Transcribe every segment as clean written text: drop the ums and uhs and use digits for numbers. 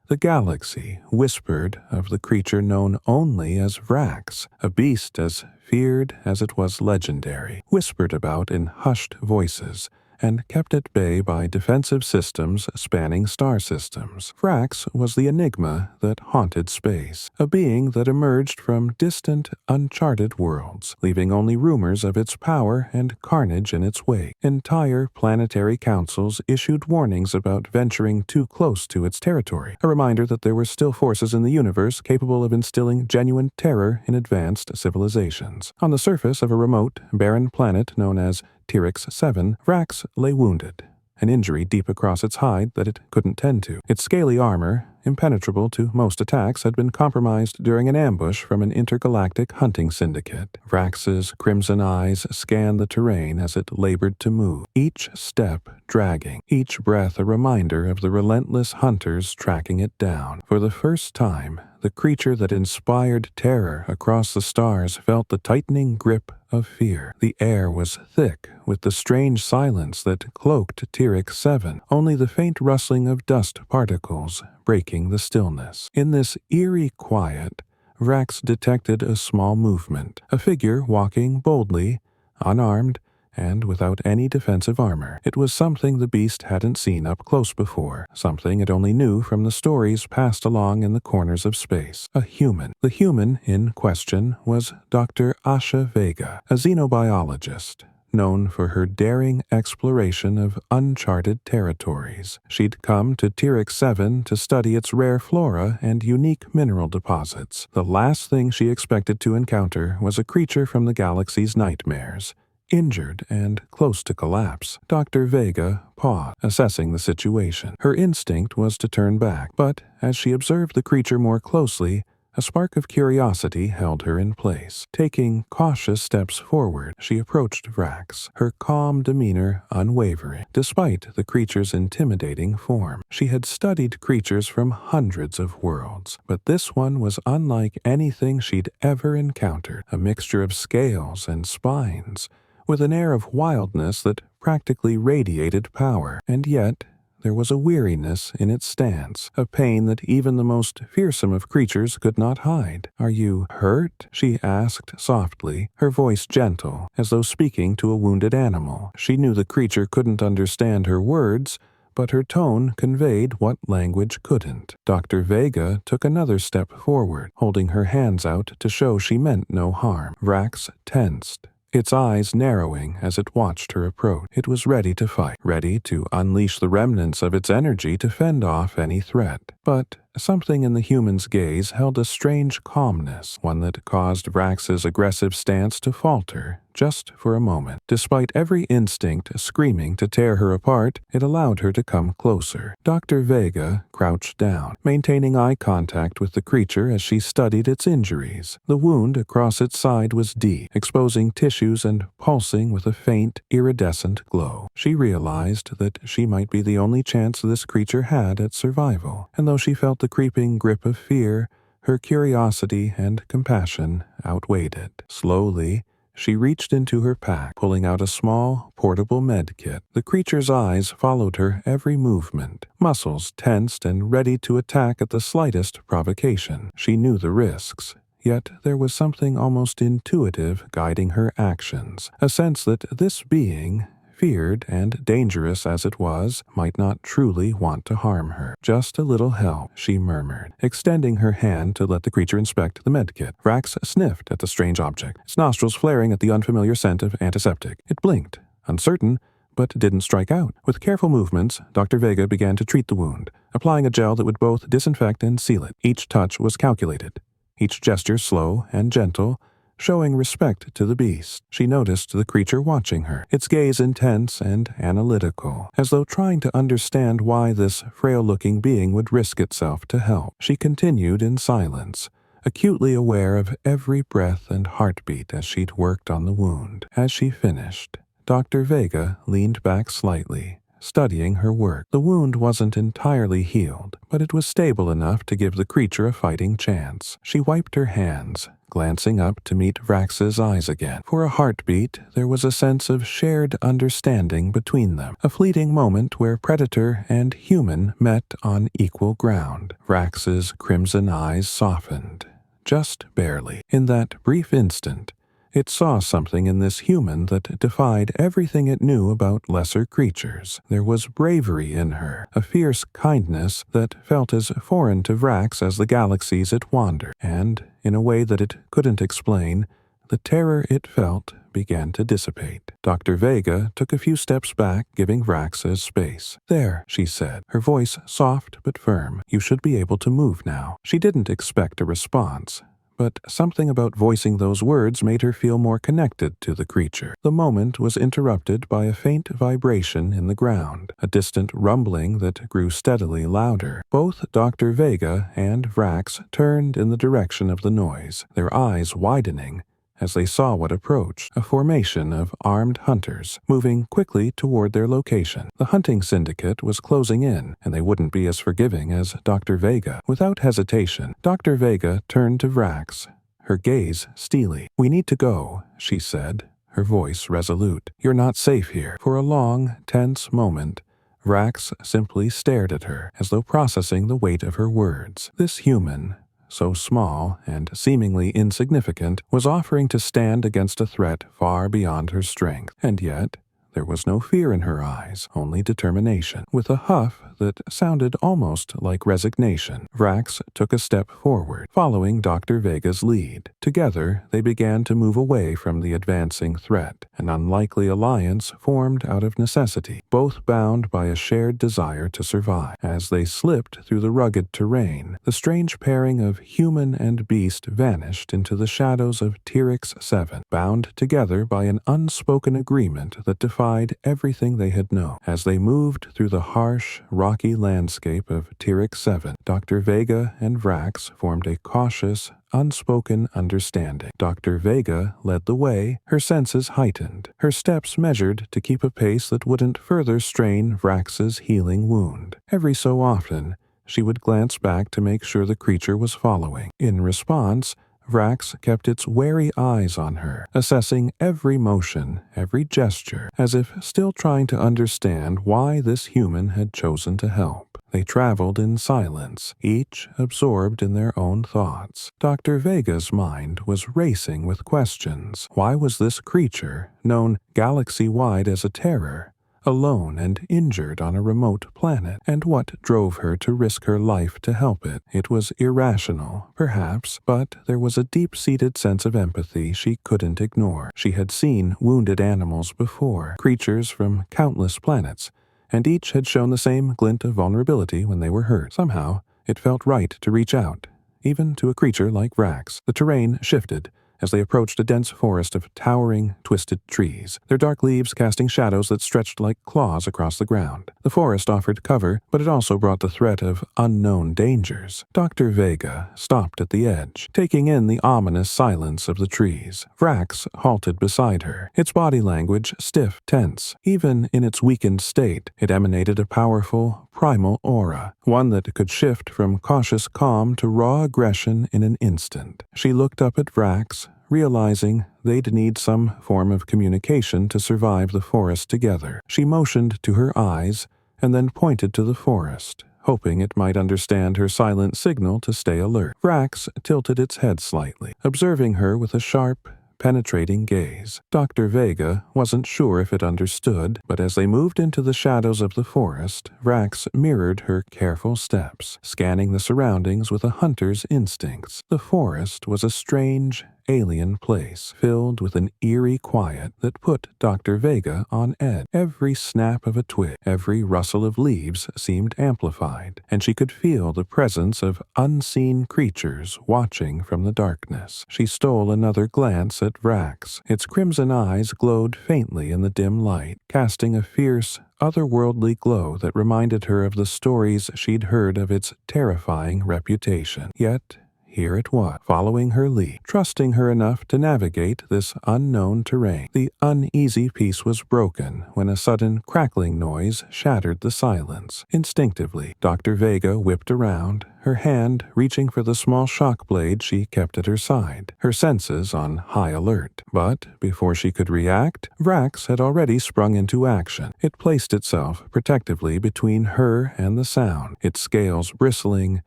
The galaxy whispered of the creature known only as Vraxx, a beast as feared as it was legendary, whispered about in hushed voices, and kept at bay by defensive systems spanning star systems. Vraxx was the enigma that haunted space, a being that emerged from distant, uncharted worlds, leaving only rumors of its power and carnage in its wake. Entire planetary councils issued warnings about venturing too close to its territory, a reminder that there were still forces in the universe capable of instilling genuine terror in advanced civilizations. On the surface of a remote, barren planet known as Tyrix 7, Vraxx lay wounded, an injury deep across its hide that it couldn't tend to. Its scaly armor, impenetrable to most attacks, had been compromised during an ambush from an intergalactic hunting syndicate. Vraxx's crimson eyes scanned the terrain as it labored to move, each step dragging, each breath a reminder of the relentless hunters tracking it down. For the first time, the creature that inspired terror across the stars felt the tightening grip of fear. The air was thick with the strange silence that cloaked Tyrix 7, only the faint rustling of dust particles breaking the stillness. In this eerie quiet, Vraxx detected a small movement, a figure walking boldly, unarmed, and without any defensive armor. It was something the beast hadn't seen up close before, something it only knew from the stories passed along in the corners of space. A human. The human in question was Dr. Asha Vega, a xenobiologist, known for her daring exploration of uncharted territories. She'd come to Tyrix 7 to study its rare flora and unique mineral deposits. The last thing she expected to encounter was a creature from the galaxy's nightmares. Injured and close to collapse, Dr. Vega paused, assessing the situation. Her instinct was to turn back, but as she observed the creature more closely, a spark of curiosity held her in place. Taking cautious steps forward, she approached Vraxx, her calm demeanor unwavering, despite the creature's intimidating form. She had studied creatures from hundreds of worlds, but this one was unlike anything she'd ever encountered, a mixture of scales and spines, with an air of wildness that practically radiated power. And yet, there was a weariness in its stance, a pain that even the most fearsome of creatures could not hide. "Are you hurt?" she asked softly, her voice gentle, as though speaking to a wounded animal. She knew the creature couldn't understand her words, but her tone conveyed what language couldn't. Dr. Vega took another step forward, holding her hands out to show she meant no harm. Vraxx tensed, its eyes narrowing as it watched her approach. It was ready to fight, ready to unleash the remnants of its energy to fend off any threat. But something in the human's gaze held a strange calmness, one that caused Vraxx's aggressive stance to falter, just for a moment. Despite every instinct screaming to tear her apart, it allowed her to come closer. Dr. Vega crouched down, maintaining eye contact with the creature as she studied its injuries. The wound across its side was deep, exposing tissues and pulsing with a faint, iridescent glow. She realized that she might be the only chance this creature had at survival, and though she felt the creeping grip of fear, her curiosity and compassion outweighed it. Slowly, she reached into her pack, pulling out a small, portable med kit. The creature's eyes followed her every movement, muscles tensed and ready to attack at the slightest provocation. She knew the risks, yet there was something almost intuitive guiding her actions, a sense that this being, feared and dangerous as it was, might not truly want to harm her. "Just a little help," she murmured, extending her hand to let the creature inspect the medkit. Vraxx sniffed at the strange object, its nostrils flaring at the unfamiliar scent of antiseptic. It blinked, uncertain, but didn't strike out. With careful movements, Dr. Vega began to treat the wound, applying a gel that would both disinfect and seal it. Each touch was calculated, each gesture slow and gentle, showing respect to the beast. She noticed the creature watching her, its gaze intense and analytical, as though trying to understand why this frail-looking being would risk itself to help. She continued in silence, acutely aware of every breath and heartbeat as she'd worked on the wound. As she finished, Dr. Vega leaned back slightly, studying her work. The wound wasn't entirely healed, but it was stable enough to give the creature a fighting chance. She wiped her hands, glancing up to meet Vraxx's eyes again. For a heartbeat, there was a sense of shared understanding between them, a fleeting moment where predator and human met on equal ground. Vraxx's crimson eyes softened, just barely. In that brief instant, it saw something in this human that defied everything it knew about lesser creatures. There was bravery in her, a fierce kindness that felt as foreign to Vraxx as the galaxies it wandered, and, in a way that it couldn't explain, the terror it felt began to dissipate. Dr. Vega took a few steps back, giving Vraxx his space. "There," she said, her voice soft but firm. "You should be able to move now." She didn't expect a response, but something about voicing those words made her feel more connected to the creature. The moment was interrupted by a faint vibration in the ground, a distant rumbling that grew steadily louder. Both Dr. Vega and Vraxx turned in the direction of the noise, their eyes widening as they saw what approached, a formation of armed hunters, moving quickly toward their location. The hunting syndicate was closing in, and they wouldn't be as forgiving as Dr. Vega. Without hesitation, Dr. Vega turned to Vraxx, her gaze steely. "We need to go," she said, her voice resolute. "You're not safe here." For a long, tense moment, Vraxx simply stared at her, as though processing the weight of her words. This human, so small and seemingly insignificant, was offering to stand against a threat far beyond her strength. And yet, there was no fear in her eyes, only determination. With a huff that sounded almost like resignation, Vraxx took a step forward, following Dr. Vega's lead. Together, they began to move away from the advancing threat. An unlikely alliance formed out of necessity, both bound by a shared desire to survive. As they slipped through the rugged terrain, the strange pairing of human and beast vanished into the shadows of Tyrix 7, bound together by an unspoken agreement that defied everything they had known. As they moved through the harsh, rocky landscape of Tyrix 7, Dr. Vega and Vraxx formed a cautious, unspoken understanding. Dr. Vega led the way, her senses heightened, her steps measured to keep a pace that wouldn't further strain Vraxx's healing wound. Every so often, she would glance back to make sure the creature was following. In response, Vraxx kept its wary eyes on her, assessing every motion, every gesture, as if still trying to understand why this human had chosen to help. They traveled in silence, each absorbed in their own thoughts. Dr. Vega's mind was racing with questions. Why was this creature, known galaxy-wide as a terror, alone and injured on a remote planet? And what drove her to risk her life to help it? It was irrational, perhaps, but there was a deep-seated sense of empathy she couldn't ignore. She had seen wounded animals before, creatures from countless planets, and each had shown the same glint of vulnerability when they were hurt. Somehow, it felt right to reach out, even to a creature like Vraxx. The terrain shifted as they approached a dense forest of towering, twisted trees, their dark leaves casting shadows that stretched like claws across the ground. The forest offered cover, but it also brought the threat of unknown dangers. Dr. Vega stopped at the edge, taking in the ominous silence of the trees. Vraxx halted beside her, its body language stiff, tense. Even in its weakened state, it emanated a powerful, primal aura, one that could shift from cautious calm to raw aggression in an instant. She looked up at Vraxx, realizing they'd need some form of communication to survive the forest together. She motioned to her eyes and then pointed to the forest, hoping it might understand her silent signal to stay alert. Vraxx tilted its head slightly, observing her with a sharp, penetrating gaze. Dr. Vega wasn't sure if it understood, but as they moved into the shadows of the forest, Vraxx mirrored her careful steps, scanning the surroundings with a hunter's instincts. The forest was a strange, alien place, filled with an eerie quiet that put Dr. Vega on edge. Every snap of a twig, every rustle of leaves seemed amplified, and she could feel the presence of unseen creatures watching from the darkness. She stole another glance at Vraxx. Its crimson eyes glowed faintly in the dim light, casting a fierce, otherworldly glow that reminded her of the stories she'd heard of its terrifying reputation. Yet, here it was, following her lead, trusting her enough to navigate this unknown terrain. The uneasy peace was broken when a sudden crackling noise shattered the silence. Instinctively, Dr. Vega whipped around, her hand reaching for the small shock blade she kept at her side, her senses on high alert. But before she could react, Vraxx had already sprung into action. It placed itself protectively between her and the sound, its scales bristling,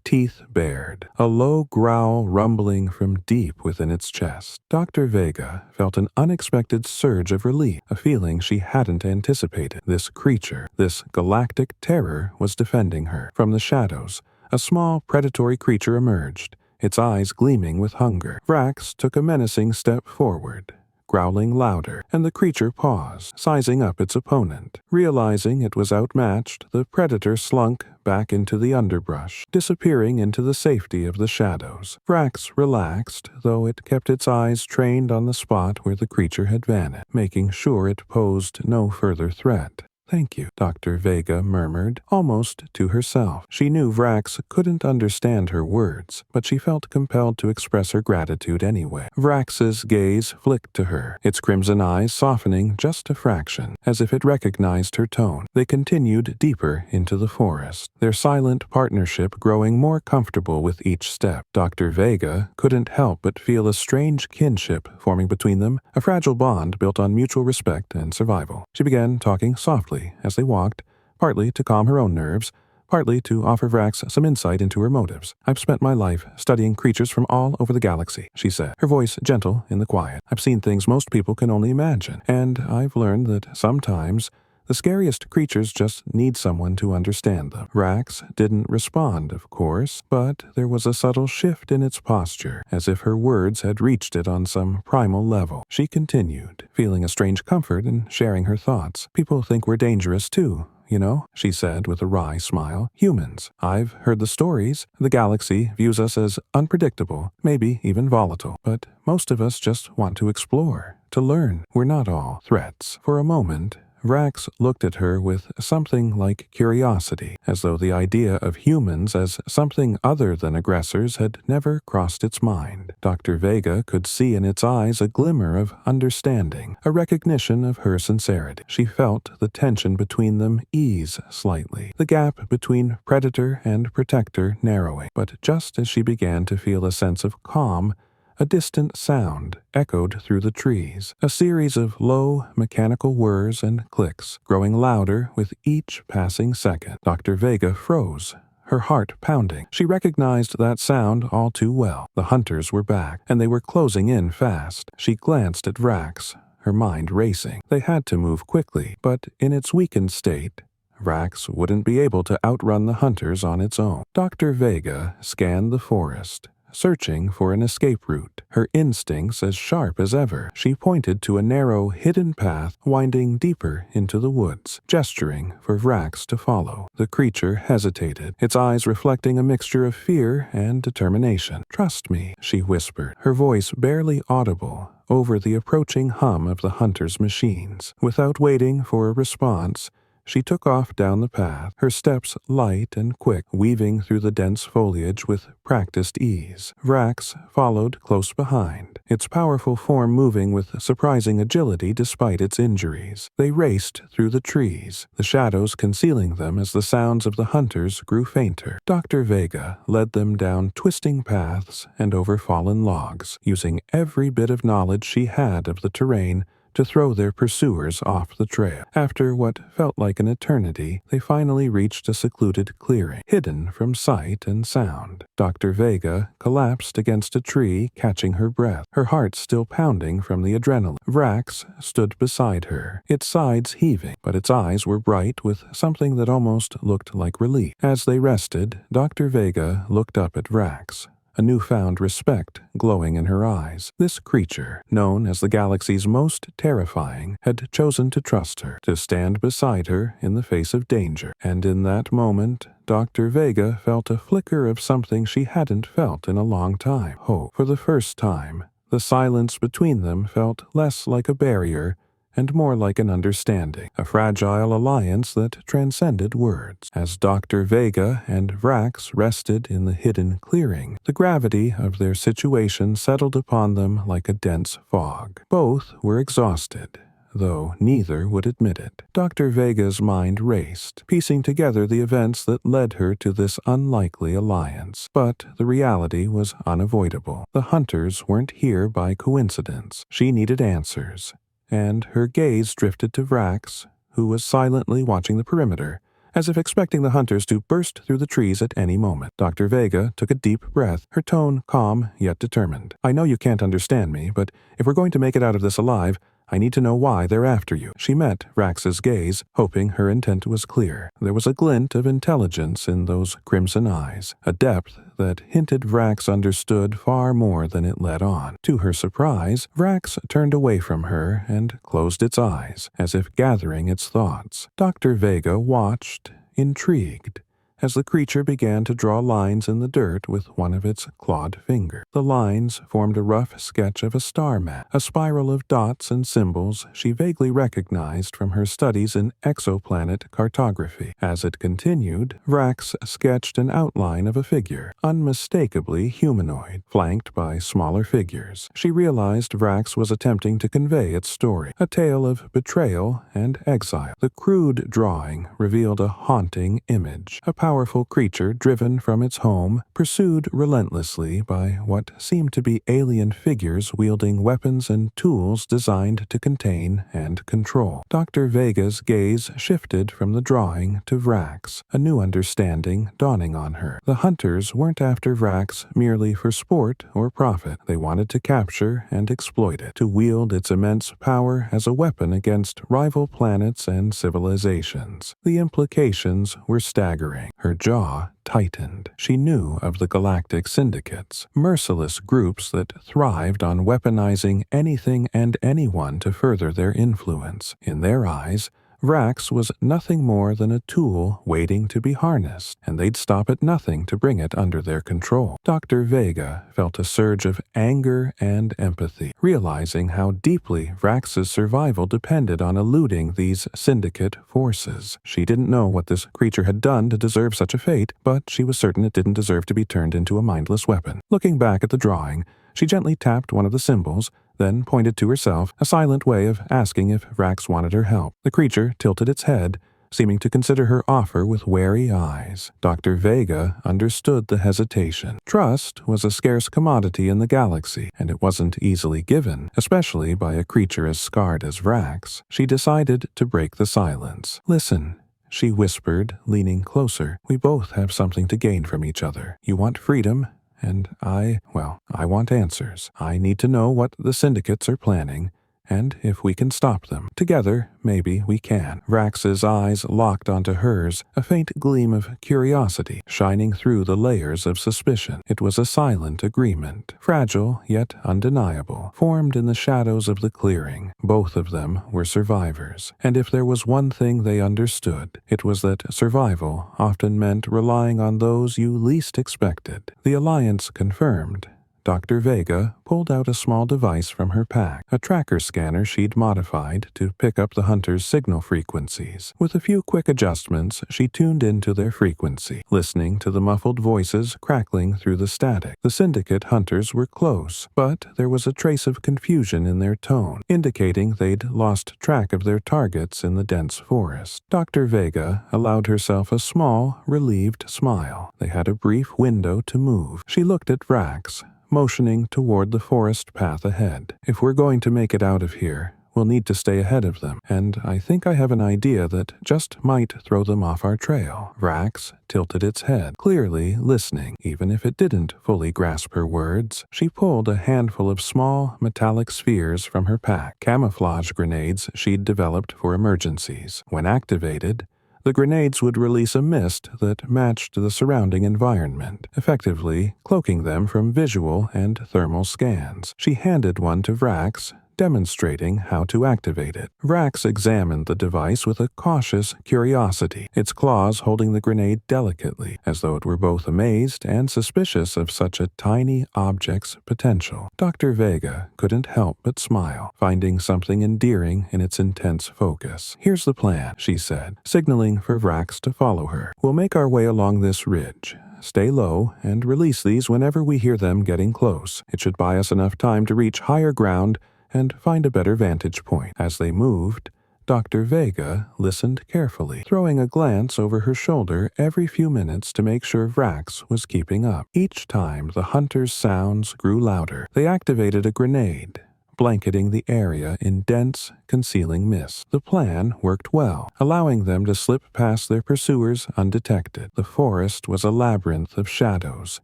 teeth bared, a low growl rumbling from deep within its chest. Dr. Vega felt an unexpected surge of relief, a feeling she hadn't anticipated. This creature, this galactic terror, was defending her. From the shadows, a small predatory creature emerged, its eyes gleaming with hunger. Vraxx took a menacing step forward, growling louder, and the creature paused, sizing up its opponent. Realizing it was outmatched, the predator slunk back into the underbrush, disappearing into the safety of the shadows. Vraxx relaxed, though it kept its eyes trained on the spot where the creature had vanished, making sure it posed no further threat. "Thank you," Dr. Vega murmured, almost to herself. She knew Vraxx couldn't understand her words, but she felt compelled to express her gratitude anyway. Vraxx's gaze flicked to her, its crimson eyes softening just a fraction, as if it recognized her tone. They continued deeper into the forest, their silent partnership growing more comfortable with each step. Dr. Vega couldn't help but feel a strange kinship forming between them, a fragile bond built on mutual respect and survival. She began talking softly as they walked, partly to calm her own nerves, partly to offer Vraxx some insight into her motives. "I've spent my life studying creatures from all over the galaxy," she said, her voice gentle in the quiet. "I've seen things most people can only imagine, and I've learned that sometimes the scariest creatures just need someone to understand them." Vraxx didn't respond, of course, but there was a subtle shift in its posture, as if her words had reached it on some primal level. She continued, feeling a strange comfort in sharing her thoughts. "People think we're dangerous too, you know," she said with a wry smile. "Humans. I've heard the stories. The galaxy views us as unpredictable, maybe even volatile. But most of us just want to explore, to learn. We're not all threats." For a moment, Vraxx looked at her with something like curiosity, as though the idea of humans as something other than aggressors had never crossed its mind. Dr. Vega could see in its eyes a glimmer of understanding, a recognition of her sincerity. She felt the tension between them ease slightly, the gap between predator and protector narrowing. But just as she began to feel a sense of calm, a distant sound echoed through the trees, a series of low, mechanical whirs and clicks, growing louder with each passing second. Dr. Vega froze, her heart pounding. She recognized that sound all too well. The hunters were back, and they were closing in fast. She glanced at Vraxx, her mind racing. They had to move quickly, but in its weakened state, Vraxx wouldn't be able to outrun the hunters on its own. Dr. Vega scanned the forest, searching for an escape route, her instincts as sharp as ever. She pointed to a narrow, hidden path winding deeper into the woods, gesturing for Vraxx to follow. The creature hesitated, its eyes reflecting a mixture of fear and determination. "Trust me," she whispered, her voice barely audible over the approaching hum of the hunters' machines. Without waiting for a response, she took off down the path, her steps light and quick, weaving through the dense foliage with practiced ease. Vraxx followed close behind, its powerful form moving with surprising agility despite its injuries. They raced through the trees, the shadows concealing them as the sounds of the hunters grew fainter. Dr. Vega led them down twisting paths and over fallen logs, using every bit of knowledge she had of the terrain to throw their pursuers off the trail. After what felt like an eternity, they finally reached a secluded clearing, hidden from sight and sound. Dr. Vega collapsed against a tree, catching her breath, her heart still pounding from the adrenaline. Vraxx stood beside her, its sides heaving, but its eyes were bright with something that almost looked like relief. As they rested, Dr. Vega looked up at Vraxx, a newfound respect glowing in her eyes. This creature, known as the galaxy's most terrifying, had chosen to trust her, to stand beside her in the face of danger. And in that moment, Dr. Vega felt a flicker of something she hadn't felt in a long time: hope. For the first time, the silence between them felt less like a barrier and more like an understanding, a fragile alliance that transcended words. As Dr. Vega and Vraxx rested in the hidden clearing, the gravity of their situation settled upon them like a dense fog. Both were exhausted, though neither would admit it. Dr. Vega's mind raced, piecing together the events that led her to this unlikely alliance. But the reality was unavoidable. The hunters weren't here by coincidence. She needed answers, and her gaze drifted to Vraxx, who was silently watching the perimeter, as if expecting the hunters to burst through the trees at any moment. Dr. Vega took a deep breath, her tone calm yet determined. "I know you can't understand me, but if we're going to make it out of this alive, I need to know why they're after you." She met Vraxx's gaze, hoping her intent was clear. There was a glint of intelligence in those crimson eyes, a depth that hinted Vraxx understood far more than it let on. To her surprise, Vraxx turned away from her and closed its eyes, as if gathering its thoughts. Dr. Vega watched, intrigued, as the creature began to draw lines in the dirt with one of its clawed fingers. The lines formed a rough sketch of a star map, a spiral of dots and symbols she vaguely recognized from her studies in exoplanet cartography. As it continued, Vraxx sketched an outline of a figure, unmistakably humanoid, flanked by smaller figures. She realized Vraxx was attempting to convey its story, a tale of betrayal and exile. The crude drawing revealed a haunting image, a powerful creature driven from its home, pursued relentlessly by what seemed to be alien figures wielding weapons and tools designed to contain and control. Dr. Vega's gaze shifted from the drawing to Vraxx, a new understanding dawning on her. The hunters weren't after Vraxx merely for sport or profit. They wanted to capture and exploit it, to wield its immense power as a weapon against rival planets and civilizations. The implications were staggering. Her jaw tightened. She knew of the galactic syndicates, merciless groups that thrived on weaponizing anything and anyone to further their influence. In their eyes, Vraxx was nothing more than a tool waiting to be harnessed, and they'd stop at nothing to bring it under their control. Dr. Vega felt a surge of anger and empathy, realizing how deeply Vraxx's survival depended on eluding these syndicate forces. She didn't know what this creature had done to deserve such a fate, but she was certain it didn't deserve to be turned into a mindless weapon. Looking back at the drawing, she gently tapped one of the symbols, then pointed to herself, a silent way of asking if Vraxx wanted her help. The creature tilted its head, seeming to consider her offer with wary eyes. Dr. Vega understood the hesitation. Trust was a scarce commodity in the galaxy, and it wasn't easily given, especially by a creature as scarred as Vraxx. She decided to break the silence. "Listen," she whispered, leaning closer. "We both have something to gain from each other. You want freedom, and I want answers. I need to know what the syndicates are planning, and if we can stop them. Together, maybe we can." Vraxx's eyes locked onto hers, a faint gleam of curiosity shining through the layers of suspicion. It was a silent agreement, fragile yet undeniable, formed in the shadows of the clearing. Both of them were survivors, and if there was one thing they understood, it was that survival often meant relying on those you least expected. The alliance confirmed, Dr. Vega pulled out a small device from her pack, a tracker scanner she'd modified to pick up the hunters' signal frequencies. With a few quick adjustments, she tuned into their frequency, listening to the muffled voices crackling through the static. The syndicate hunters were close, but there was a trace of confusion in their tone, indicating they'd lost track of their targets in the dense forest. Dr. Vega allowed herself a small, relieved smile. They had a brief window to move. She looked at Vraxx, motioning toward the forest path ahead. "If we're going to make it out of here, we'll need to stay ahead of them, and I think I have an idea that just might throw them off our trail." Vraxx tilted its head, clearly listening, even if it didn't fully grasp her words. She pulled a handful of small, metallic spheres from her pack, camouflage grenades she'd developed for emergencies. When activated, the grenades would release a mist that matched the surrounding environment, effectively cloaking them from visual and thermal scans. She handed one to Vraxx, demonstrating how to activate it. Vraxx examined the device with a cautious curiosity, its claws holding the grenade delicately, as though it were both amazed and suspicious of such a tiny object's potential. Dr. Vega couldn't help but smile, finding something endearing in its intense focus. "Here's the plan," she said, signaling for Vraxx to follow her. "We'll make our way along this ridge. Stay low, and release these whenever we hear them getting close. It should buy us enough time to reach higher ground and find a better vantage point." As they moved, Dr. Vega listened carefully, throwing a glance over her shoulder every few minutes to make sure Vraxx was keeping up. Each time the hunters' sounds grew louder, they activated a grenade, blanketing the area in dense, concealing mist. The plan worked well, allowing them to slip past their pursuers undetected. The forest was a labyrinth of shadows,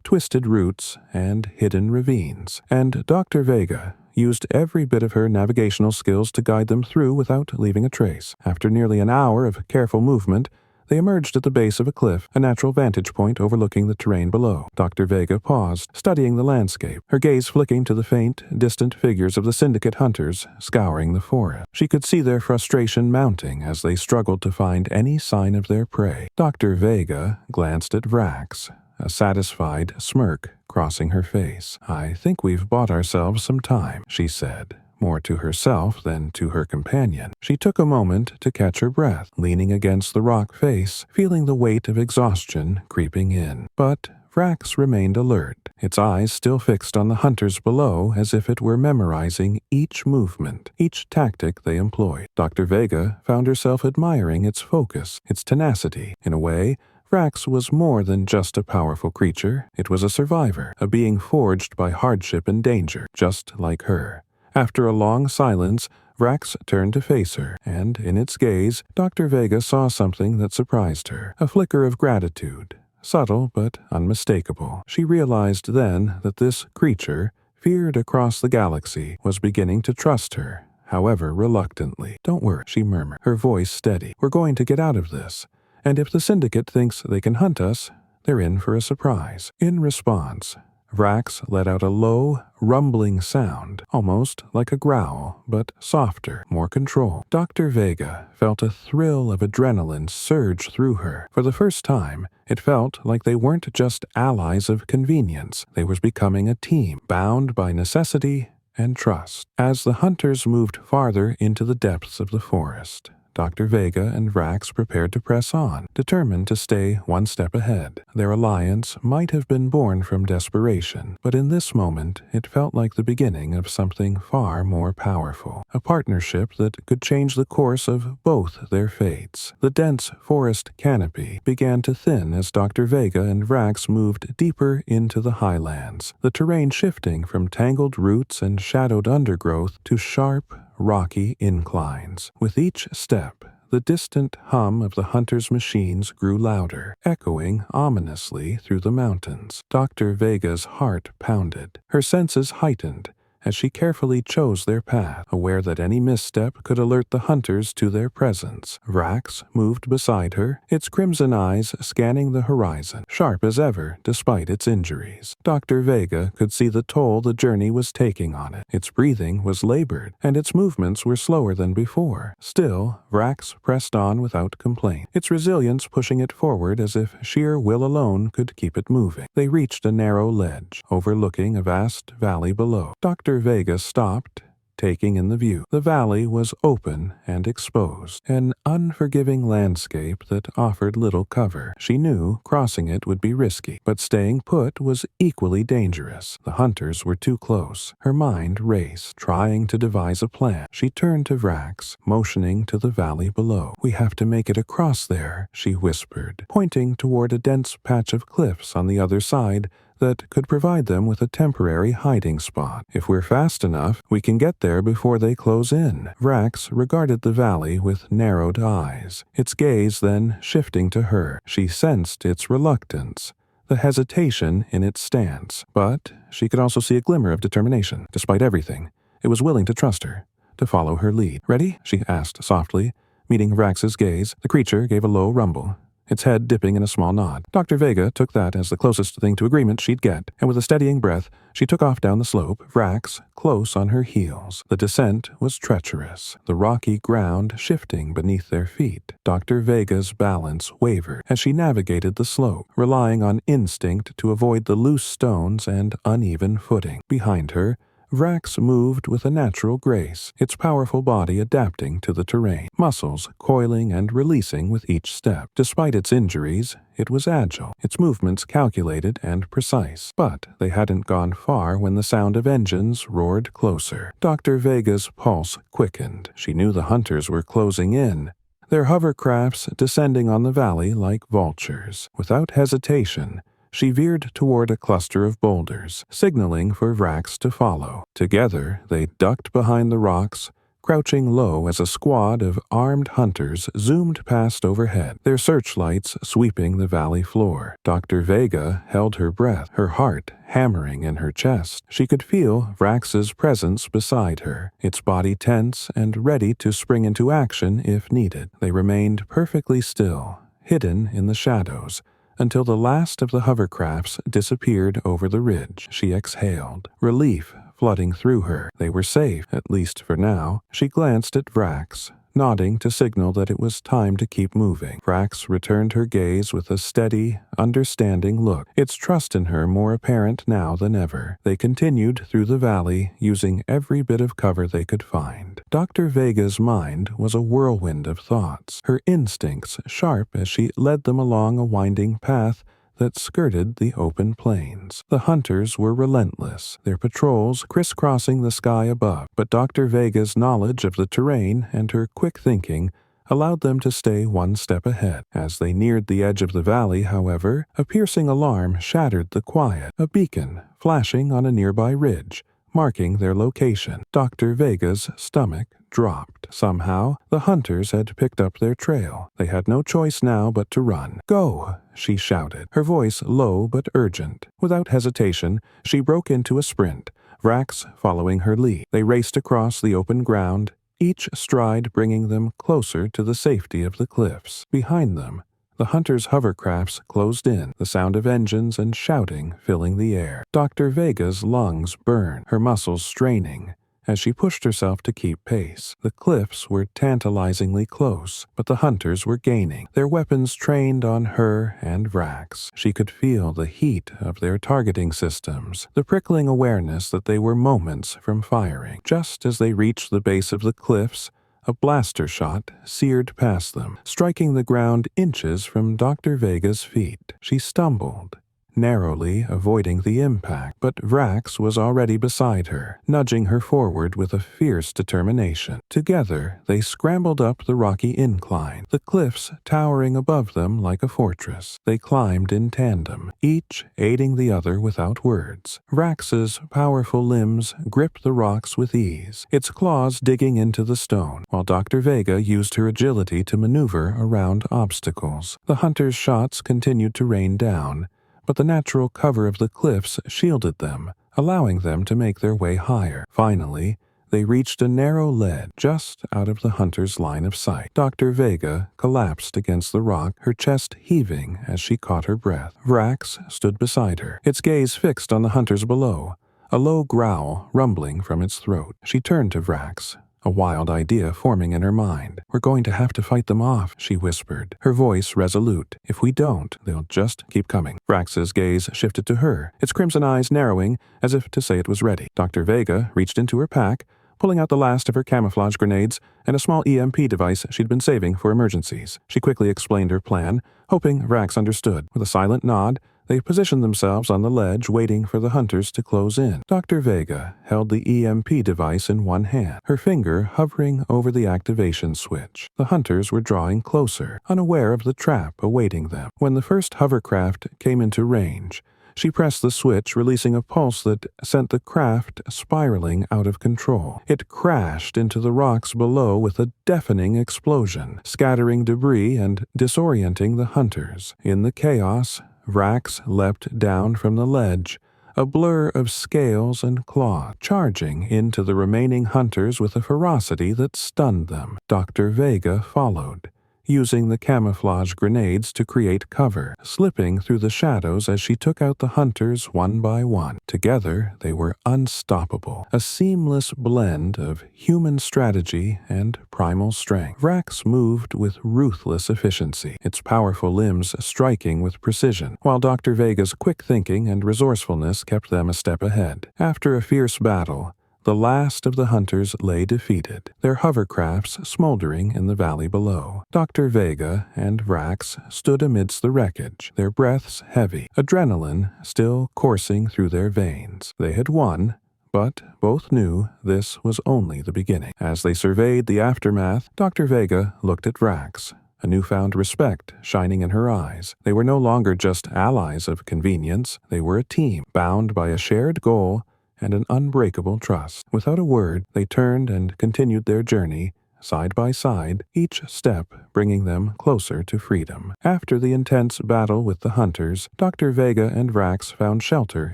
twisted roots, and hidden ravines, and Dr. Vega used every bit of her navigational skills to guide them through without leaving a trace. After nearly an hour of careful movement, they emerged at the base of a cliff, a natural vantage point overlooking the terrain below. Dr. Vega paused, studying the landscape, her gaze flicking to the faint, distant figures of the syndicate hunters scouring the forest. She could see their frustration mounting as they struggled to find any sign of their prey. Dr. Vega glanced at Vraxx, a satisfied smirk crossing her face. "I think we've bought ourselves some time," she said, more to herself than to her companion. She took a moment to catch her breath, leaning against the rock face, feeling the weight of exhaustion creeping in. But Vraxx remained alert, its eyes still fixed on the hunters below as if it were memorizing each movement, each tactic they employed. Dr. Vega found herself admiring its focus, its tenacity. In a way, Vraxx was more than just a powerful creature. It was a survivor, a being forged by hardship and danger, just like her. After a long silence, Vraxx turned to face her, and in its gaze, Dr. Vega saw something that surprised her, a flicker of gratitude, subtle but unmistakable. She realized then that this creature, feared across the galaxy, was beginning to trust her, however reluctantly. "Don't worry," she murmured, her voice steady. "We're going to get out of this, and if the Syndicate thinks they can hunt us, they're in for a surprise." In response, Vraxx let out a low, rumbling sound, almost like a growl, but softer, more controlled. Dr. Vega felt a thrill of adrenaline surge through her. For the first time, it felt like they weren't just allies of convenience. They were becoming a team, bound by necessity and trust. As the hunters moved farther into the depths of the forest, Dr. Vega and Vraxx prepared to press on, determined to stay one step ahead. Their alliance might have been born from desperation, but in this moment it felt like the beginning of something far more powerful, a partnership that could change the course of both their fates. The dense forest canopy began to thin as Dr. Vega and Vraxx moved deeper into the highlands, the terrain shifting from tangled roots and shadowed undergrowth to sharp, rocky inclines. With each step, the distant hum of the hunters' machines grew louder, echoing ominously through the mountains. Dr. Vega's heart pounded, her senses heightened, as she carefully chose their path, aware that any misstep could alert the hunters to their presence. Vraxx moved beside her, its crimson eyes scanning the horizon, sharp as ever despite its injuries. Dr. Vega could see the toll the journey was taking on it. Its breathing was labored, and its movements were slower than before. Still, Vraxx pressed on without complaint, its resilience pushing it forward as if sheer will alone could keep it moving. They reached a narrow ledge, overlooking a vast valley below. Dr. Vega stopped, taking in the view. The valley was open and exposed, an unforgiving landscape that offered little cover. She knew crossing it would be risky, but staying put was equally dangerous. The hunters were too close. Her mind raced, trying to devise a plan. She turned to Vraxx, motioning to the valley below. "We have to make it across there," she whispered, pointing toward a dense patch of cliffs on the other side that could provide them with a temporary hiding spot. "If we're fast enough, we can get there before they close in." Vraxx regarded the valley with narrowed eyes, its gaze then shifting to her. She sensed its reluctance, the hesitation in its stance, but she could also see a glimmer of determination. Despite everything, it was willing to trust her, to follow her lead. "Ready?" she asked softly, meeting Vraxx's gaze. The creature gave a low rumble, its head dipping in a small nod. Dr. Vega took that as the closest thing to agreement she'd get, and with a steadying breath, she took off down the slope, Vraxx close on her heels. The descent was treacherous, the rocky ground shifting beneath their feet. Dr. Vega's balance wavered as she navigated the slope, relying on instinct to avoid the loose stones and uneven footing. Behind her, Vraxx moved with a natural grace, its powerful body adapting to the terrain, muscles coiling and releasing with each step. Despite its injuries, it was agile, its movements calculated and precise. But they hadn't gone far when the sound of engines roared closer. Dr. Vega's pulse quickened. She knew the hunters were closing in, their hovercrafts descending on the valley like vultures. Without hesitation, she veered toward a cluster of boulders, signaling for Vraxx to follow. Together, they ducked behind the rocks, crouching low as a squad of armed hunters zoomed past overhead, their searchlights sweeping the valley floor. Dr. Vega held her breath, her heart hammering in her chest. She could feel Vraxx's presence beside her, its body tense and ready to spring into action if needed. They remained perfectly still, hidden in the shadows, until the last of the hovercrafts disappeared over the ridge. She exhaled, relief flooding through her. They were safe, at least for now. She glanced at Vraxx, nodding to signal that it was time to keep moving. Vraxx returned her gaze with a steady, understanding look, its trust in her more apparent now than ever. They continued through the valley, using every bit of cover they could find. Dr. Vega's mind was a whirlwind of thoughts, her instincts sharp as she led them along a winding path that skirted the open plains. The hunters were relentless, their patrols crisscrossing the sky above, but Dr. Vega's knowledge of the terrain and her quick thinking allowed them to stay one step ahead. As they neared the edge of the valley, however, a piercing alarm shattered the quiet, a beacon flashing on a nearby ridge, marking their location. Dr. Vega's stomach dropped. Somehow, the hunters had picked up their trail. They had no choice now but to run. "Go!" she shouted, her voice low but urgent. Without hesitation, she broke into a sprint, Vraxx following her lead. They raced across the open ground, each stride bringing them closer to the safety of the cliffs. Behind them, the hunters' hovercrafts closed in, the sound of engines and shouting filling the air. Dr. Vega's lungs burned, her muscles straining, as she pushed herself to keep pace. The cliffs were tantalizingly close, but the hunters were gaining, their weapons trained on her and Vraxx. She could feel the heat of their targeting systems, the prickling awareness that they were moments from firing. Just as they reached the base of the cliffs, a blaster shot seared past them, striking the ground inches from Dr. Vega's feet. She stumbled, narrowly avoiding the impact, but Vraxx was already beside her, nudging her forward with a fierce determination. Together, they scrambled up the rocky incline, the cliffs towering above them like a fortress. They climbed in tandem, each aiding the other without words. Vraxx's powerful limbs gripped the rocks with ease, its claws digging into the stone, while Dr. Vega used her agility to maneuver around obstacles. The hunters' shots continued to rain down, but the natural cover of the cliffs shielded them, allowing them to make their way higher. Finally, they reached a narrow ledge just out of the hunter's line of sight. Dr. Vega collapsed against the rock, her chest heaving as she caught her breath. Vraxx stood beside her, its gaze fixed on the hunters below, a low growl rumbling from its throat. She turned to Vraxx, a wild idea forming in her mind. "We're going to have to fight them off," she whispered, her voice resolute. "If we don't, they'll just keep coming." Vraxx's gaze shifted to her, its crimson eyes narrowing as if to say it was ready. Dr. Vega reached into her pack, pulling out the last of her camouflage grenades and a small EMP device she'd been saving for emergencies. She quickly explained her plan, hoping Vraxx understood. With a silent nod, they positioned themselves on the ledge, waiting for the hunters to close in. Dr. Vega held the EMP device in one hand, her finger hovering over the activation switch. The hunters were drawing closer, unaware of the trap awaiting them. When the first hovercraft came into range, she pressed the switch, releasing a pulse that sent the craft spiraling out of control. It crashed into the rocks below with a deafening explosion, scattering debris and disorienting the hunters. In the chaos, Vraxx leapt down from the ledge, a blur of scales and claws, charging into the remaining hunters with a ferocity that stunned them. Dr. Vega followed, using the camouflage grenades to create cover, slipping through the shadows as she took out the hunters one by one. Together, they were unstoppable, a seamless blend of human strategy and primal strength. Vraxx moved with ruthless efficiency, its powerful limbs striking with precision, while Dr. Vega's quick thinking and resourcefulness kept them a step ahead. After a fierce battle, the last of the hunters lay defeated, their hovercrafts smoldering in the valley below. Dr. Vega and Vraxx stood amidst the wreckage, their breaths heavy, adrenaline still coursing through their veins. They had won, but both knew this was only the beginning. As they surveyed the aftermath, Dr. Vega looked at Vraxx, a newfound respect shining in her eyes. They were no longer just allies of convenience, they were a team, bound by a shared goal and an unbreakable trust. Without a word, they turned and continued their journey, side by side, each step bringing them closer to freedom. After the intense battle with the hunters, Dr. Vega and Vraxx found shelter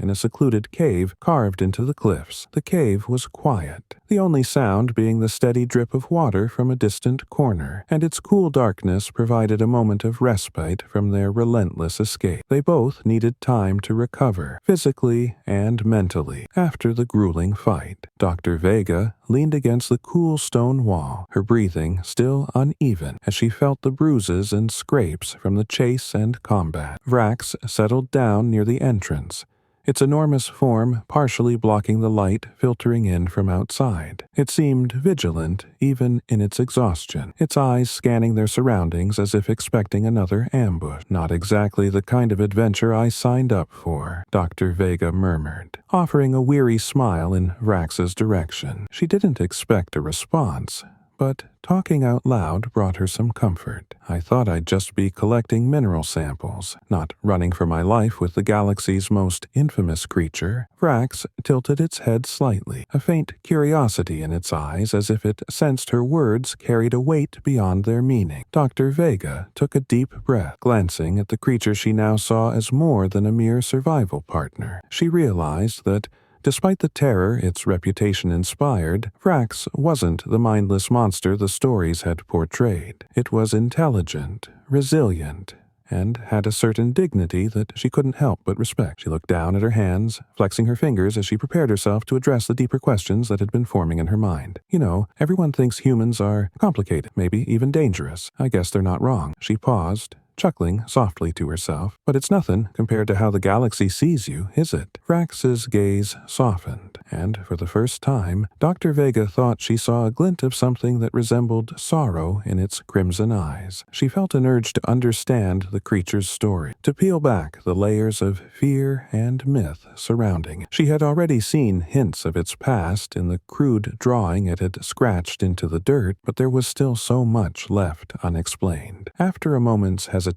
in a secluded cave carved into the cliffs. The cave was quiet, the only sound being the steady drip of water from a distant corner, and its cool darkness provided a moment of respite from their relentless escape. They both needed time to recover, physically and mentally, after the grueling fight. Dr. Vega leaned against the cool stone wall, her breathing still uneven as she felt the bruises and scrapes from the chase and combat. Vraxx settled down near the entrance, its enormous form partially blocking the light filtering in from outside. It seemed vigilant even in its exhaustion, its eyes scanning their surroundings as if expecting another ambush. "Not exactly the kind of adventure I signed up for," Dr. Vega murmured, offering a weary smile in Vraxx's direction. She didn't expect a response, but talking out loud brought her some comfort. "I thought I'd just be collecting mineral samples, not running for my life with the galaxy's most infamous creature." Vraxx tilted its head slightly, a faint curiosity in its eyes as if it sensed her words carried a weight beyond their meaning. Dr. Vega took a deep breath, glancing at the creature she now saw as more than a mere survival partner. She realized that despite the terror its reputation inspired, Vraxx wasn't the mindless monster the stories had portrayed. It was intelligent, resilient, and had a certain dignity that she couldn't help but respect. She looked down at her hands, flexing her fingers as she prepared herself to address the deeper questions that had been forming in her mind. "You know, everyone thinks humans are complicated, maybe even dangerous. I guess they're not wrong." She paused, chuckling softly to herself. "But it's nothing compared to how the galaxy sees you, is it?" Vraxx's gaze softened, and for the first time, Dr. Vega thought she saw a glint of something that resembled sorrow in its crimson eyes. She felt an urge to understand the creature's story, to peel back the layers of fear and myth surrounding it. She had already seen hints of its past in the crude drawing it had scratched into the dirt, but there was still so much left unexplained. After a moment's hesitation,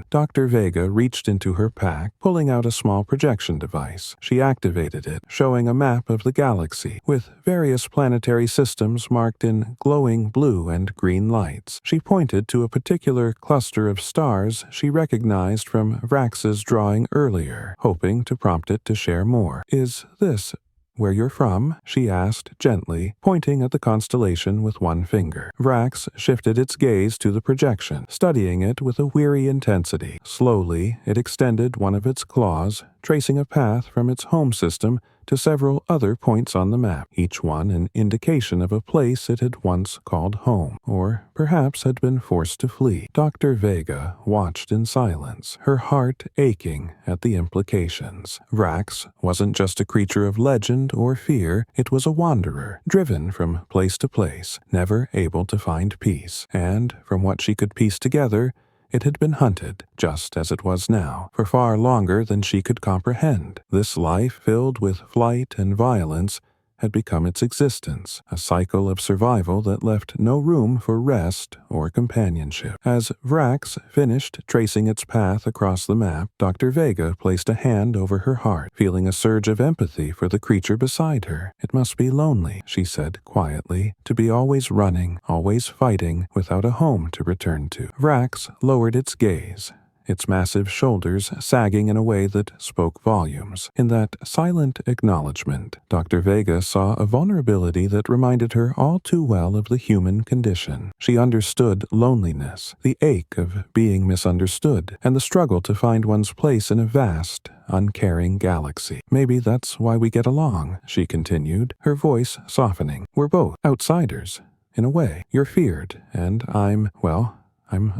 Dr. Vega reached into her pack, pulling out a small projection device. She activated it, showing a map of the galaxy, with various planetary systems marked in glowing blue and green lights. She pointed to a particular cluster of stars she recognized from Vraxx's drawing earlier, hoping to prompt it to share more. "Is this where you're from?" she asked gently, pointing at the constellation with one finger. Vraxx shifted its gaze to the projection, studying it with a weary intensity. Slowly, it extended one of its claws, tracing a path from its home system to several other points on the map, each one an indication of a place it had once called home, or perhaps had been forced to flee. Dr. Vega watched in silence, her heart aching at the implications. Vraxx wasn't just a creature of legend or fear, it was a wanderer, driven from place to place, never able to find peace. And, from what she could piece together, it had been hunted, just as it was now, for far longer than she could comprehend. This life, filled with flight and violence, had become its existence, a cycle of survival that left no room for rest or companionship. As Vraxx finished tracing its path across the map, Dr. Vega placed a hand over her heart, feeling a surge of empathy for the creature beside her. "It must be lonely," she said quietly, "to be always running, always fighting, without a home to return to." Vraxx lowered its gaze, its massive shoulders sagging in a way that spoke volumes. In that silent acknowledgement, Dr. Vega saw a vulnerability that reminded her all too well of the human condition. She understood loneliness, the ache of being misunderstood, and the struggle to find one's place in a vast, uncaring galaxy. "Maybe that's why we get along," she continued, her voice softening. "We're both outsiders. In a way, you're feared, and I'm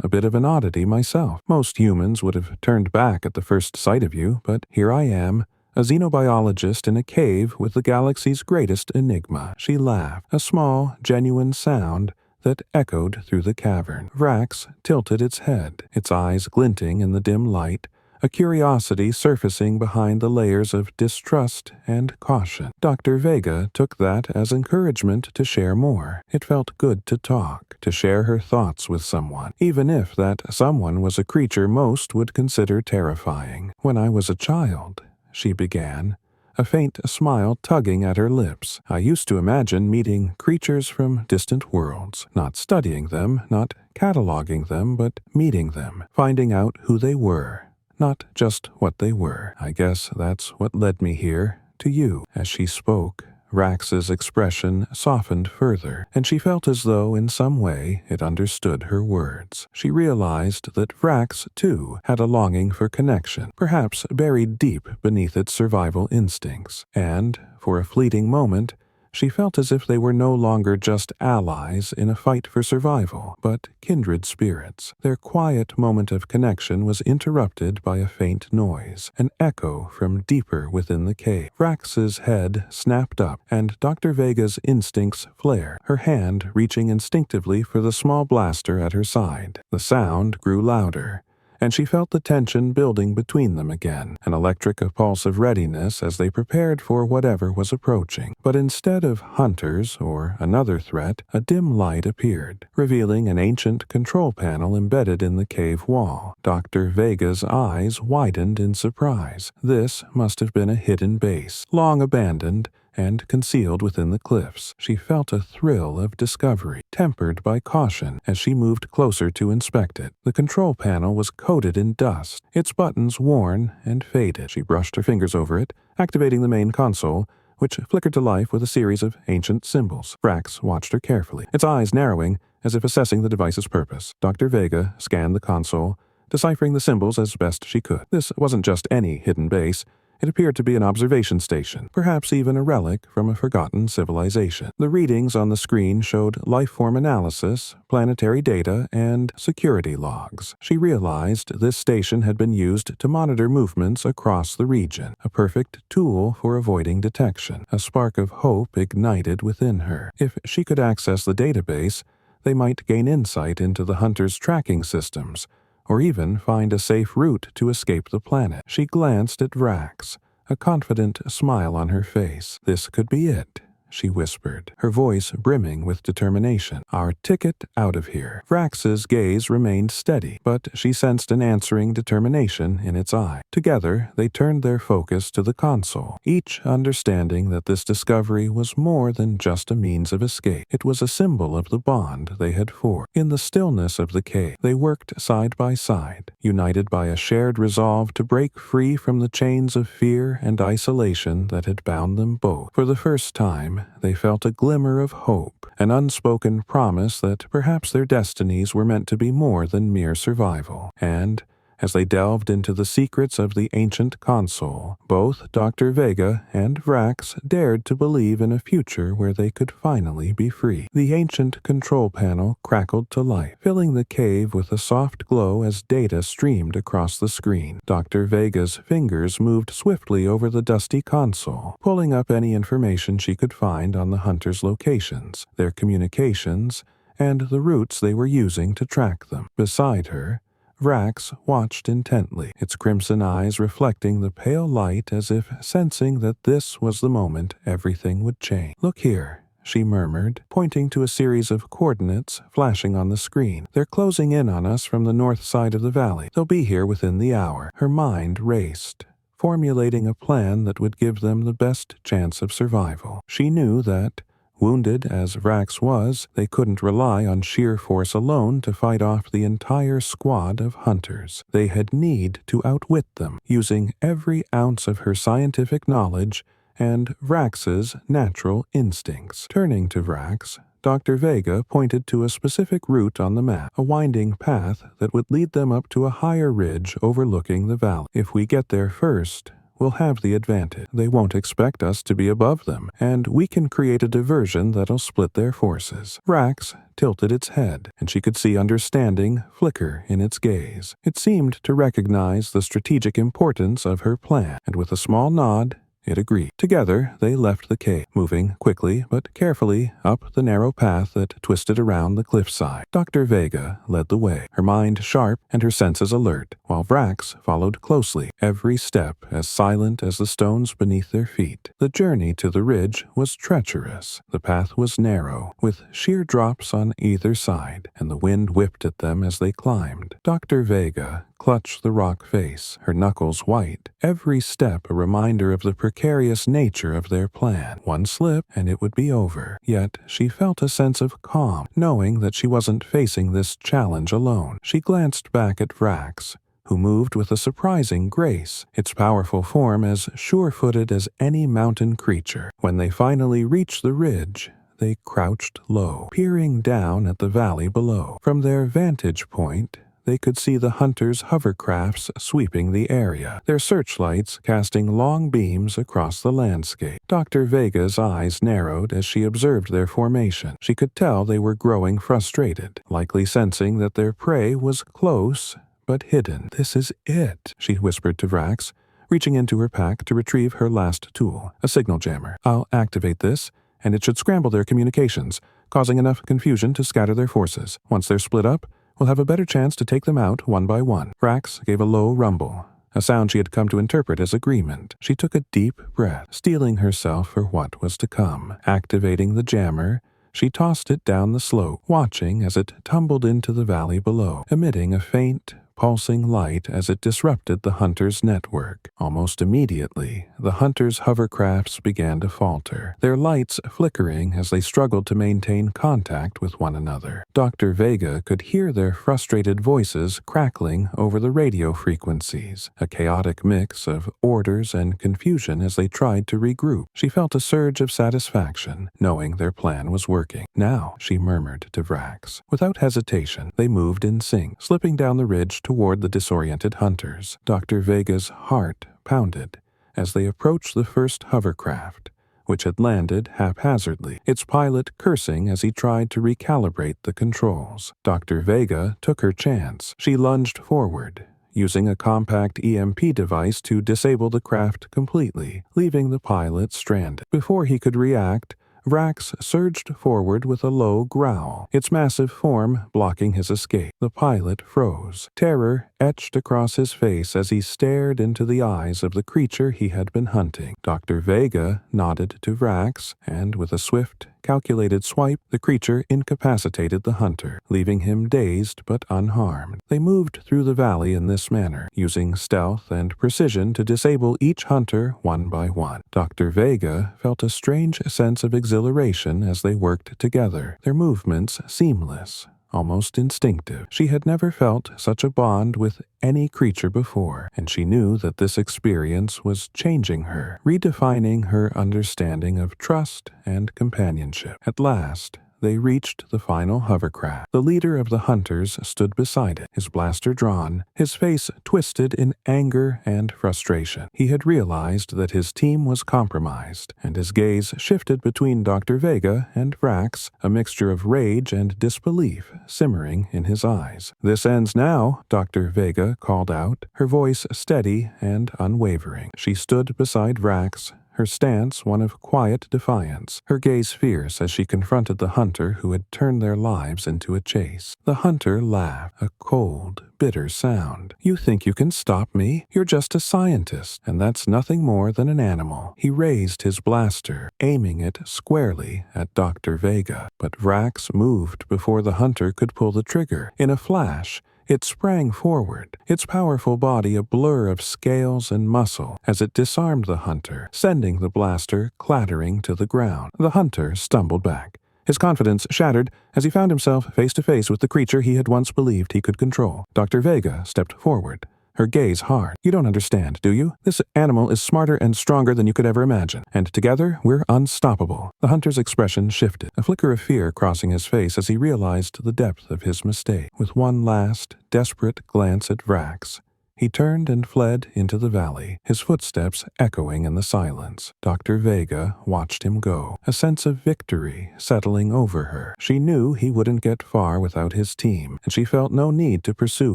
a bit of an oddity myself. Most humans would have turned back at the first sight of you, but here I am, a xenobiologist in a cave with the galaxy's greatest enigma." She laughed, a small, genuine sound that echoed through the cavern. Vraxx tilted its head, its eyes glinting in the dim light, a curiosity surfacing behind the layers of distrust and caution. Dr. Vega took that as encouragement to share more. It felt good to talk, to share her thoughts with someone, even if that someone was a creature most would consider terrifying. "When I was a child," she began, a faint smile tugging at her lips, "I used to imagine meeting creatures from distant worlds, not studying them, not cataloging them, but meeting them, finding out who they were. Not just what they were. I guess that's what led me here, to you." As she spoke, Vraxx's expression softened further, and she felt as though in some way it understood her words. She realized that Vraxx, too, had a longing for connection, perhaps buried deep beneath its survival instincts, and, for a fleeting moment, she felt as if they were no longer just allies in a fight for survival, but kindred spirits. Their quiet moment of connection was interrupted by a faint noise, an echo from deeper within the cave. Vraxx's head snapped up, and Dr. Vega's instincts flared, her hand reaching instinctively for the small blaster at her side. The sound grew louder, and she felt the tension building between them again, an electric pulse of readiness as they prepared for whatever was approaching. But instead of hunters or another threat, a dim light appeared, revealing an ancient control panel embedded in the cave wall. Dr. Vega's eyes widened in surprise. This must have been a hidden base, long abandoned, and concealed within the cliffs. She felt a thrill of discovery, tempered by caution as she moved closer to inspect it. The control panel was coated in dust, its buttons worn and faded. She brushed her fingers over it, activating the main console, which flickered to life with a series of ancient symbols. Vraxx watched her carefully, its eyes narrowing as if assessing the device's purpose. Dr. Vega scanned the console, deciphering the symbols as best she could. This wasn't just any hidden base. It appeared to be an observation station, perhaps even a relic from a forgotten civilization. The readings on the screen showed life-form analysis, planetary data, and security logs. She realized this station had been used to monitor movements across the region, a perfect tool for avoiding detection. A spark of hope ignited within her. If she could access the database, they might gain insight into the hunters' tracking systems, or even find a safe route to escape the planet. She glanced at Vraxx, a confident smile on her face. "This could be it," she whispered, her voice brimming with determination. "Our ticket out of here." Vraxx's gaze remained steady, but she sensed an answering determination in its eye. Together, they turned their focus to the console, each understanding that this discovery was more than just a means of escape. It was a symbol of the bond they had forged. In the stillness of the cave, they worked side by side, united by a shared resolve to break free from the chains of fear and isolation that had bound them both. For the first time, they felt a glimmer of hope, an unspoken promise that perhaps their destinies were meant to be more than mere survival. And, as they delved into the secrets of the ancient console, both Dr. Vega and Vraxx dared to believe in a future where they could finally be free. The ancient control panel crackled to life, filling the cave with a soft glow as data streamed across the screen. Dr. Vega's fingers moved swiftly over the dusty console, pulling up any information she could find on the hunters' locations, their communications, and the routes they were using to track them. Beside her, Vraxx watched intently, its crimson eyes reflecting the pale light as if sensing that this was the moment everything would change. "Look here," she murmured, pointing to a series of coordinates flashing on the screen. "They're closing in on us from the north side of the valley. They'll be here within the hour." Her mind raced, formulating a plan that would give them the best chance of survival. She knew that, Wounded as Vraxx was, they couldn't rely on sheer force alone to fight off the entire squad of hunters. They had need to outwit them, using every ounce of her scientific knowledge and Vraxx's natural instincts. Turning to Vraxx, Dr. Vega pointed to a specific route on the map, a winding path that would lead them up to a higher ridge overlooking the valley. If we get there first, we'll have the advantage. They won't expect us to be above them, and we can create a diversion that'll split their forces. Vraxx tilted its head, and she could see understanding flicker in its gaze. It seemed to recognize the strategic importance of her plan, and with a small nod, it agreed. Together, they left the cave, moving quickly but carefully up the narrow path that twisted around the cliffside. Dr. Vega led the way, her mind sharp and her senses alert, while Vraxx followed closely, every step as silent as the stones beneath their feet. The journey to the ridge was treacherous. The path was narrow, with sheer drops on either side, and the wind whipped at them as they climbed. Dr. Vega clutched the rock face, her knuckles white, every step a reminder of the precarious nature of their plan. One slip, and it would be over. Yet she felt a sense of calm, knowing that she wasn't facing this challenge alone. She glanced back at Vraxx, who moved with a surprising grace, its powerful form as sure-footed as any mountain creature. When they finally reached the ridge, they crouched low, peering down at the valley below. From their vantage point, they could see the hunters' hovercrafts sweeping the area, their searchlights casting long beams across the landscape. Dr. Vega's eyes narrowed as she observed their formation. She could tell they were growing frustrated, likely sensing that their prey was close but hidden. "This is it," she whispered to Vraxx, reaching into her pack to retrieve her last tool, a signal jammer. "I'll activate this, and it should scramble their communications, causing enough confusion to scatter their forces. Once they're split up, we'll have a better chance to take them out one by one." Vraxx gave a low rumble, a sound she had come to interpret as agreement. She took a deep breath, steeling herself for what was to come. Activating the jammer, she tossed it down the slope, watching as it tumbled into the valley below, emitting a faint, pulsing light as it disrupted the hunters' network. Almost immediately, the hunters' hovercrafts began to falter, their lights flickering as they struggled to maintain contact with one another. Dr. Vega could hear their frustrated voices crackling over the radio frequencies, a chaotic mix of orders and confusion as they tried to regroup. She felt a surge of satisfaction, knowing their plan was working. "Now," she murmured to Vraxx. Without hesitation, they moved in sync, slipping down the ridge toward the disoriented hunters. Dr. Vega's heart pounded as they approached the first hovercraft, which had landed haphazardly, its pilot cursing as he tried to recalibrate the controls. Dr. Vega took her chance. She lunged forward, using a compact EMP device to disable the craft completely, leaving the pilot stranded. Before he could react, Vraxx surged forward with a low growl, its massive form blocking his escape. The pilot froze, terror etched across his face as he stared into the eyes of the creature he had been hunting. Dr. Vega nodded to Vraxx, and with a swift, calculated swipe, the creature incapacitated the hunter, leaving him dazed but unharmed. They moved through the valley in this manner, using stealth and precision to disable each hunter one by one. Dr. Vega felt a strange sense of exhilaration as they worked together, their movements seamless, almost instinctive. She had never felt such a bond with any creature before, and she knew that this experience was changing her, redefining her understanding of trust and companionship. At last, they reached the final hovercraft. The leader of the hunters stood beside it, his blaster drawn, his face twisted in anger and frustration. He had realized that his team was compromised, and his gaze shifted between Dr. Vega and Vraxx, a mixture of rage and disbelief simmering in his eyes. "This ends now," Dr. Vega called out, her voice steady and unwavering. She stood beside Vraxx, her stance one of quiet defiance, her gaze fierce as she confronted the hunter who had turned their lives into a chase. The hunter laughed, a cold, bitter sound. "You think you can stop me? You're just a scientist, and that's nothing more than an animal." He raised his blaster, aiming it squarely at Dr. Vega, but Vraxx moved before the hunter could pull the trigger. In a flash, It sprang forward, its powerful body a blur of scales and muscle as it disarmed the hunter, sending the blaster clattering to the ground. The hunter stumbled back, his confidence shattered as he found himself face to face with the creature he had once believed he could control. Dr. Vega stepped forward, her gaze hard. "You don't understand, do you? This animal is smarter and stronger than you could ever imagine, and together we're unstoppable." The hunter's expression shifted, a flicker of fear crossing his face as he realized the depth of his mistake. With one last, desperate glance at Vraxx, he turned and fled into the valley, his footsteps echoing in the silence. Dr. Vega watched him go, a sense of victory settling over her. She knew he wouldn't get far without his team, and she felt no need to pursue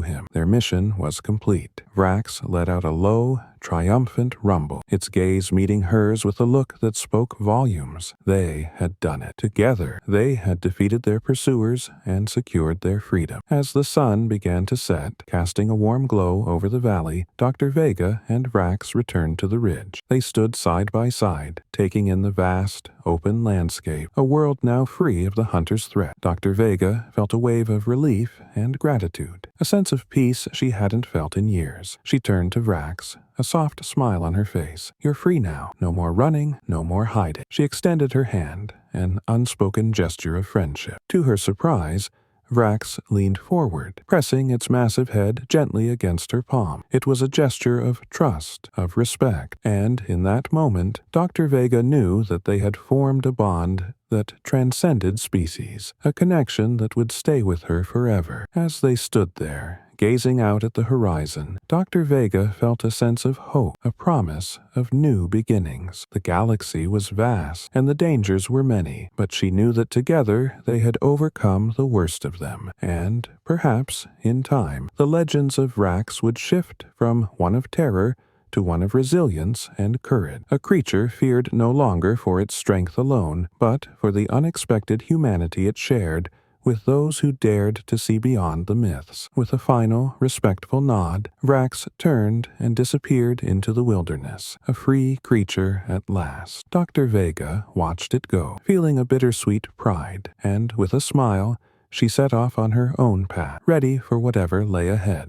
him. Their mission was complete. Vraxx let out a low, triumphant rumble, its gaze meeting hers with a look that spoke volumes. They had done it. Together, they had defeated their pursuers and secured their freedom. As the sun began to set, casting a warm glow over the valley, Dr. Vega and Vraxx returned to the ridge. They stood side by side, taking in the vast, open landscape, a world now free of the hunter's threat. Dr. Vega felt a wave of relief and gratitude, a sense of peace she hadn't felt in years. She turned to Vraxx, a soft smile on her face. "You're free now. No more running, no more hiding." She extended her hand, an unspoken gesture of friendship. To her surprise, Vraxx leaned forward, pressing its massive head gently against her palm. It was a gesture of trust, of respect, and in that moment, Dr. Vega knew that they had formed a bond that transcended species, a connection that would stay with her forever. As they stood there, gazing out at the horizon, Dr. Vega felt a sense of hope, a promise of new beginnings. The galaxy was vast, and the dangers were many, but she knew that together they had overcome the worst of them, and, perhaps, in time, the legends of Vraxx would shift from one of terror to one of resilience and courage. A creature feared no longer for its strength alone, but for the unexpected humanity it shared with those who dared to see beyond the myths. With a final, respectful nod, Vraxx turned and disappeared into the wilderness, a free creature at last. Dr. Vega watched it go, feeling a bittersweet pride, and with a smile, she set off on her own path, ready for whatever lay ahead.